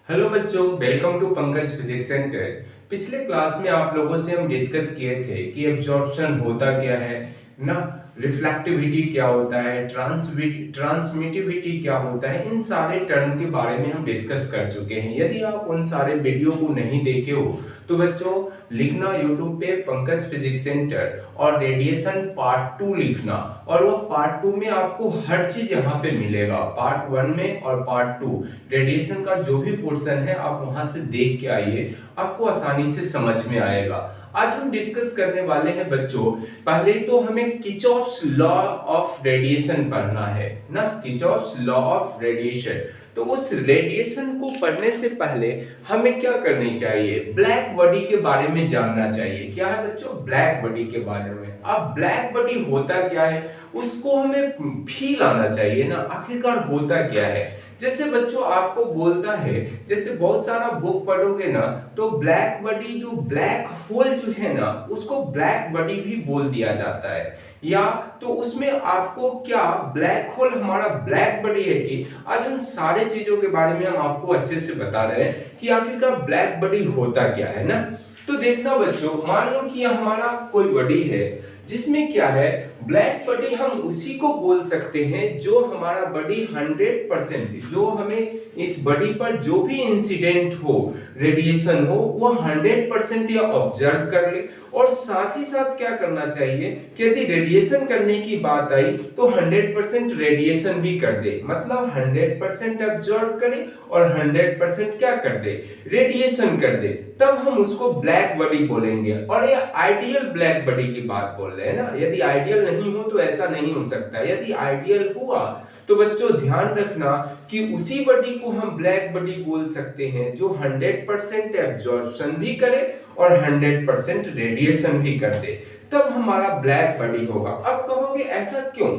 Hello बच्चों, welcome to Pankaj physics centre. पिछले class में आप लोगों से हम डिस्कस किए थे कि एब्जॉर्प्शन होता क्या है ना, रिफ्लेक्टिविटी क्या होता है, ट्रांसमिटिविटी क्या होता है। इन सारे टर्म के बारे में हम डिस्कस कर चुके हैं। यदि आप उन सारे वीडियो को नहीं देखे हो तो बच्चों लिखना यूट्यूब पे पंकज फिजिक्स सेंटर और रेडिएशन पार्ट 2 लिखना, और वो पार्ट 2 में आपको हर चीज यहाँ पे मिलेगा। पार्ट 1 में और पार्ट 2 रेडिएशन का जो भी पोर्शन है आप वहां से देख के आइए, आपको आसानी से समझ में आएगा। आज हम डिस्कस करने वाले हैं बच्चों, पहले तो हमें किर्चॉफ्स लॉ ऑफ रेडिएशन पढ़ना है ना, किर्चॉफ्स लॉ ऑफ रेडिएशन। तो उस रेडिएशन को पढ़ने से पहले हमें क्या करनी चाहिए, ब्लैक बॉडी के बारे में जानना चाहिए। क्या है बच्चों, ब्लैक बॉडी के बारे में। अब ब्लैक बॉडी होता क्या है उसको हमें फील आना चाहिए ना, आखिरकार होता क्या है। जैसे बच्चों आपको बोलता है, जैसे बहुत सारा बुक पढ़ोगे ना तो ब्लैक बॉडी, जो ब्लैक होल जो है ना उसको ब्लैक बॉडी भी बोल दिया जाता है। या तो उसमें आपको क्या ब्लैक होल हमारा ब्लैक बॉडी है कि आज उन सारे चीजों के बारे में हम आपको अच्छे से बता रहे हैं कि आखिरकार ब्लैक बॉडी होता क्या है ना। तो देखना बच्चों, मान लो कि हमारा कोई बॉडी है जिसमें क्या है ब्लैक बॉडी, हम उसी को बोल सकते हैं जो हमारा बॉडी 100%, जो हमें इस बॉडी पर जो भी इंसिडेंट हो, रेडिएशन हो, वो 100% या ऑब्जर्व कर ले। और साथ ही साथ क्या करना चाहिए कि यदि रेडिएशन करने की बात आई तो 100% रेडिएशन भी कर दे, मतलब 100% ऑब्जर्व करे और 100% क्या कर दे, रेडिएशन कर दे, तब हम उसको ब्लैक बॉडी बोलेंगे। और ये आइडियल ब्लैक बॉडी की बात बोल रहे हैं ना। यदि आइडियल नहीं हो तो ऐसा नहीं हो सकता। यदि आइडियल हुआ तो बच्चों ध्यान रखना कि उसी बॉडी को हम ब्लैक बॉडी बोल सकते हैं जो 100% एब्जॉर्प्शन भी करे और 100% रेडिएशन भी कर दे, तब हमारा ब्लैक बॉडी होगा। अब कहोगे ऐसा क्यों,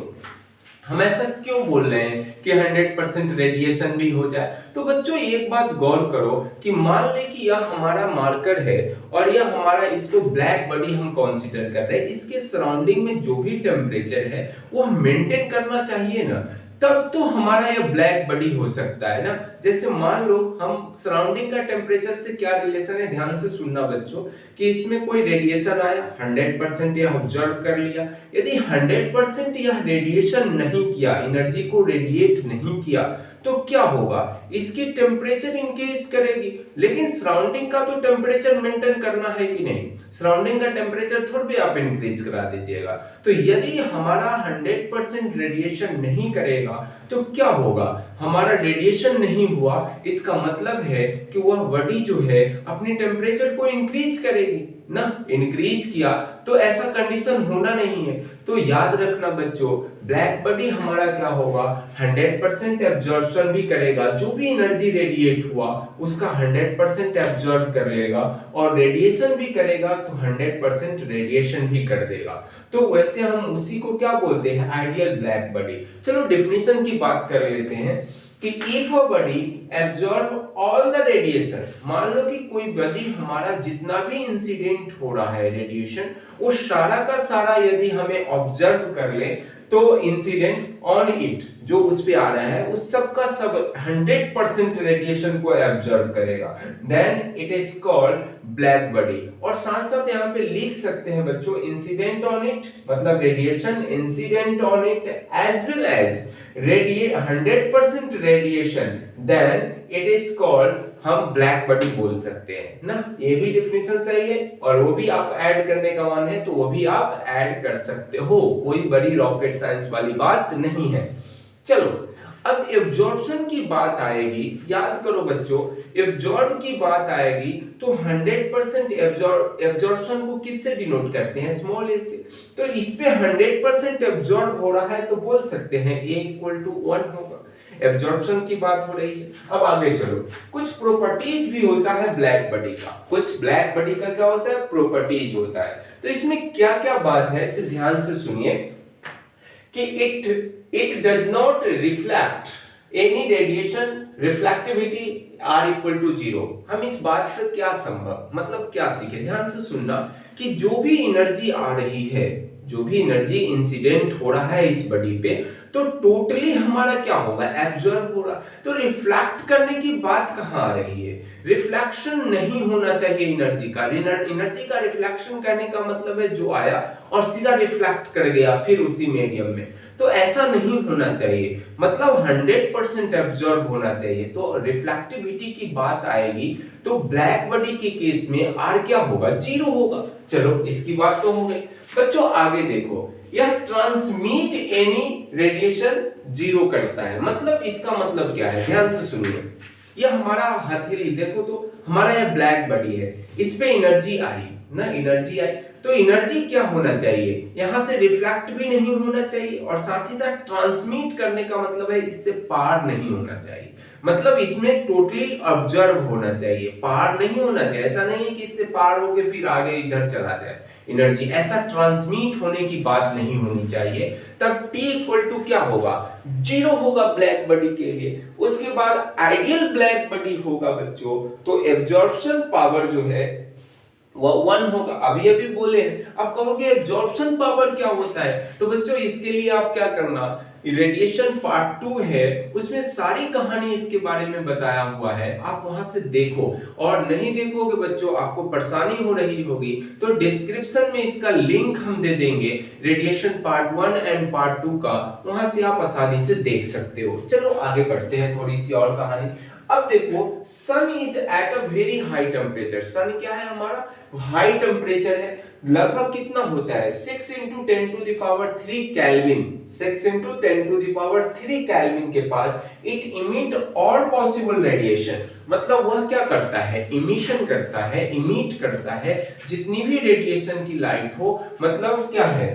हम ऐसा क्यों बोल रहे हैं कि 100% रेडिएशन भी हो जाए। तो बच्चों एक बात गौर करो कि मान ले कि यह हमारा मार्कर है और यह हमारा, इसको ब्लैक बॉडी हम कंसीडर कर रहे हैं, इसके सराउंडिंग में जो भी टेम्परेचर है वो हम मेंटेन करना चाहिए ना, तब तो हमारा यह ब्लैक बॉडी हो सकता है ना। जैसे मान लो हम सराउंडिंग का टेम्परेचर से क्या रिलेशन है, ध्यान से सुनना बच्चों, कि इसमें कोई रेडिएशन आया 100% यह ऑब्जर्व कर लिया। यदि 100% यह रेडिएशन नहीं किया, एनर्जी को रेडिएट नहीं किया, तो क्या होगा, इसकी टेम्परेचर इंक्रीज करेगी। लेकिन सराउंडिंग का तो टेम्परेचर मेंटेन करना है कि नहीं, सराउंडिंग का टेम्परेचर थोड़ा भी आप इंक्रीज करा दीजिएगा। तो यदि हमारा 100% रेडिएशन नहीं करेगा तो क्या होगा, हमारा रेडिएशन नहीं हुआ, इसका मतलब है कि वह बॉडी जो है अपने टेम्परेचर को इंक्रीज करेगी ना। इंक्रीज किया तो ऐसा कंडीशन होना नहीं है। तो याद रखना बच्चों, ब्लैक बॉडी हमारा क्या होगा, 100% एब्जॉर्प्शन भी करेगा, जो भी एनर्जी रेडिएट हुआ उसका 100% एब्जॉर्ब कर लेगा, और रेडिएशन भी करेगा तो 100% रेडिएशन भी कर देगा। तो वैसे हम उसी को क्या बोलते हैं, आइडियल ब्लैक बॉडी। चलो डेफिनेशन की बात कर लेते हैं कि if a body absorb all the radiation, मान लो कि कोई बॉडी हमारा जितना भी इंसिडेंट हो रहा है रेडिएशन, वो सारा का सारा यदि हमें ऑब्जर्व कर ले तो इंसिडेंट ऑन इट जो उस पे आ रहा है उस सब का सब 100% रेडिएशन को एब्जॉर्ब करेगा, then it is called black body. और साथ साथ यहाँ पे लिख सकते हैं बच्चों, इंसिडेंट ऑन इट मतलब radiation, incident on it as well as 100% radiation, then it is called, हम ब्लैक बॉडी बोल सकते हैं ना। ये भी डिफिनेशन सही है, और वो भी आप ऐड करने का मन है तो वो भी आप ऐड कर सकते हो, कोई बड़ी रॉकेट साइंस वाली बात नहीं है। चलो अब एब्जॉर्प्शन की बात आएगी, याद करो बच्चों, एब्जॉर्ब की बात आएगी तो 100% एब्जॉर्प्शन को किससे डिनोट करते हैं, स्मॉल ए से। तो इस पे 100% एब्जॉर्ब हो रहा है तो बोल सकते हैं A = 1 होगा, एब्जॉर्प्शन की बात हो रही है। अब आगे चलो, कुछ प्रॉपर्टीज भी होता है ब्लैक बॉडी का, कुछ ब्लैक बॉडी का क्या होता है, प्रॉपर्टीज होता है। तो इसमें क्या क्या बात है इसे ध्यान से सुनिए कि it does not reflect any radiation, reflectivity R = 0। हम इस बात से क्या संभव, मतलब क्या सीखे, ध्यान से सुनना कि जो भी एनर्जी आ रही है, जो भी एनर्जी इंसिडेंट हो रहा है इस बॉडी पे, तो टोटली हमारा क्या होगा, एब्जॉर्ब होगा। तो रिफ्लेक्ट करने की बात कहाँ आ रही है, रिफ्लेक्शन नहीं होना चाहिए एनर्जी का। एनर्जी का रिफ्लेक्शन कहने का मतलब है जो आया और सीधा रिफ्लेक्ट कर गया फिर उसी मीडियम में, तो ऐसा नहीं होना चाहिए। मतलब 100% एब्जॉर्ब होना चाहिए। तो रिफ्लेक्टिविटी की बात आएगी तो ब्लैक बॉडी के केस में आर क्या होगा, जीरो होगा। चलो इसकी बात तो हो गई। बच्चों आगे देखो, यह ट्रांसमिट एनी रेडिएशन जीरो करता है। मतलब इसका मतलब क्या है, ध्यान से सुनिए। यह हमारा हथेली देखो तो हमारा यह ब्लैक बॉडी है, इस पे एनर्जी आई ना, एनर्जी आई तो एनर्जी क्या होना चाहिए, यहां से रिफ्लेक्ट भी नहीं होना चाहिए और साथ ही साथ ट्रांसमिट करने का मतलब है इससे पार नहीं होना चाहिए। मतलब इसमें टोटली ऑब्जर्व होना चाहिए, पार नहीं होना चाहिए। ऐसा नहीं है कि इससे पार होके फिर आगे इधर चला जाए एनर्जी, ऐसा ट्रांसमिट होने की बात नहीं होनी चाहिए। तब T इक्वल टू क्या होगा, जीरो होगा ब्लैक बॉडी के लिए। उसके बाद आइडियल ब्लैक बॉडी होगा बच्चों, तो एब्जॉर्प्शन पावर जो है वो 1 होगा। अभी अभी बोले आप कहोगे एब्जॉर्प्शन पावर क्या होता है, तो बच्चों इसके लिए आप क्या करना, रेडिएशन पार्ट 2 है उसमें सारी कहानी इसके बारे में बताया हुआ है, आप वहां से देखो। और नहीं देखोगे बच्चों आपको परेशानी हो रही होगी, तो डिस्क्रिप्शन में इसका लिंक हम दे देंगे रेडिएशन पार्ट 1 एंड पार्ट 2 का, वहां से आप आसानी से देख सकते हो। चलो आगे बढ़ते हैं थोड़ी सी और कहानी। अब देखो sun is at a very high temperature. Sun क्या है हमारा, हाई टेम्परेचर है। लगभग कितना होता है 6 × 10⁻³ केल्विन, 6 × 10⁻³ केल्विन के पास it emit all possible radiation. मतलब वह क्या करता है, इमिशन करता है, इमिट करता है जितनी भी रेडिएशन की लाइट हो। मतलब क्या है,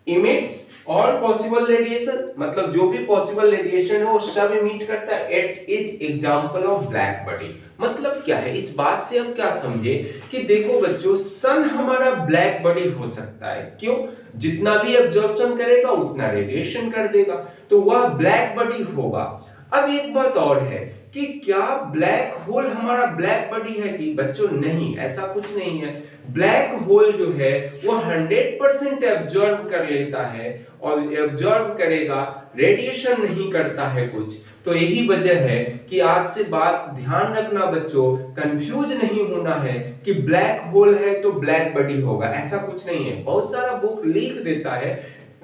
इमिट्स ऑल पॉसिबल रेडिएशन, मतलब जो भी पॉसिबल रेडिएशन है वो सब इमिट करता है। It is example of black body. मतलब क्या है, इस बात से हम क्या समझे कि देखो बच्चों सन हमारा ब्लैक बॉडी हो सकता है। क्यों, जितना भी एब्जॉर्प्शन करेगा उतना रेडिएशन कर देगा, तो वह ब्लैक बॉडी होगा। अब एक बात और है कि क्या ब्लैक होल हमारा ब्लैक बॉडी है कि, बच्चों नहीं, ऐसा कुछ नहीं है। ब्लैक होल जो है वो 100% एब्जॉर्ब कर लेता है और एब्जॉर्ब करेगा, रेडिएशन नहीं करता है कुछ। तो यही वजह है कि आज से बात ध्यान रखना बच्चों, कंफ्यूज नहीं होना है कि ब्लैक होल है तो ब्लैक बॉडी होगा, ऐसा कुछ नहीं है। बहुत सारा बुक लिख देता है,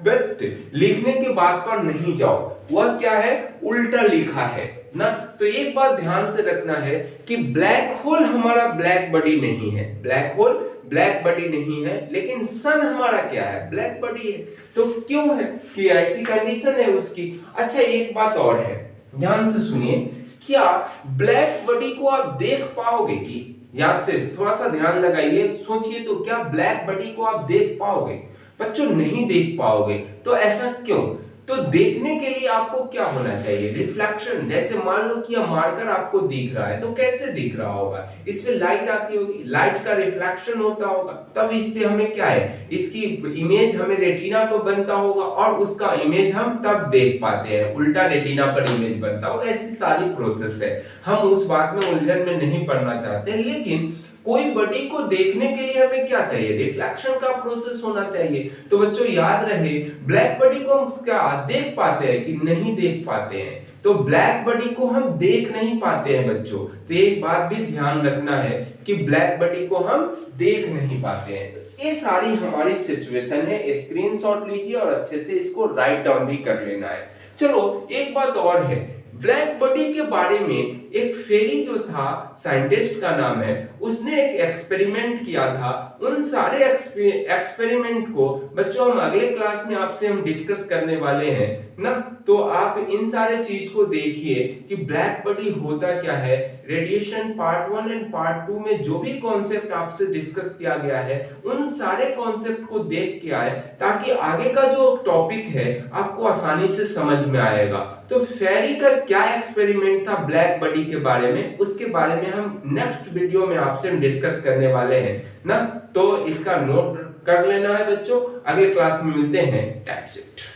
बट लिखने के बाद पर नहीं जाओ, वह क्या है उल्टा लिखा है ना। तो एक बात ध्यान से रखना है कि ब्लैक होल हमारा ब्लैक बॉडी नहीं है, ब्लैक होल ब्लैक बॉडी नहीं है, लेकिन सन हमारा क्या है, ब्लैक बॉडी है। तो क्यों है कि ऐसी कंडीशन है उसकी। अच्छा एक बात और है, ध्यान से सुनिए, क्या ब्लैक बॉडी को आप देख पाओगे कि, याद से थोड़ा सा ध्यान लगाइए, सोचिए तो क्या ब्लैक बॉडी को आप देख पाओगे, बच्चों नहीं देख पाओगे। तो ऐसा क्यों, तो देखने के लिए आपको क्या होना चाहिए, रिफ्लेक्शन। जैसे मान लो कि यह मार्कर आपको दिख रहा है तो कैसे दिख रहा होगा, इस पे लाइट आती होगी, लाइट का रिफ्लेक्शन होता होगा, तब इस पे हमें क्या है, इसकी इमेज हमें रेटिना पर बनता होगा और उसका इमेज हम तब देख पाते हैं, उल्टा रेटिना पर इमेज बनता होगा। ऐसी सारी प्रोसेस है, हम उस बात में उलझन में नहीं पड़ना चाहते। लेकिन कोई बॉडी को देखने के लिए हमें क्या चाहिए, रिफ्लेक्शन का प्रोसेस होना चाहिए। तो बच्चों याद रहे, ब्लैक बॉडी को हम क्या देख पाते हैं कि नहीं देख पाते हैं, तो ब्लैक बॉडी को हम देख नहीं पाते हैं बच्चों। तो एक बात भी ध्यान रखना है कि ब्लैक बॉडी को हम देख नहीं पाते हैं। तो ये सारी हमारी सिचुएशन है, स्क्रीनशॉट लीजिए और अच्छे से इसको राइट डाउन भी कर लेना है। चलो एक बात और है, ब्लैक बॉडी के बारे में एक फेरी जो था, साइंटिस्ट का नाम है, उसने एक एक्सपेरिमेंट किया था। उन सारे एक्सपेरिमेंट को बच्चों हम अगले क्लास में आपसे हम डिस्कस करने वाले हैं ना। तो आप इन सारे चीज को देखिए कि ब्लैक बॉडी होता क्या है। रेडिएशन पार्ट 1 एंड पार्ट 2 में जो भी कॉन्सेप्ट आपसे डिस्कस किया गया है उन सारे कॉन्सेप्ट को देख के आए, ताकि आगे का जो टॉपिक है आपको आसानी से समझ में आएगा। तो फेरी का क्या एक्सपेरिमेंट था ब्लैक बॉडी के बारे में, उसके बारे में हम नेक्स्ट वीडियो में आपसे डिस्कस करने वाले हैं ना। तो इसका नोट कर लेना है बच्चों, अगले क्लास में मिलते हैं। That's it.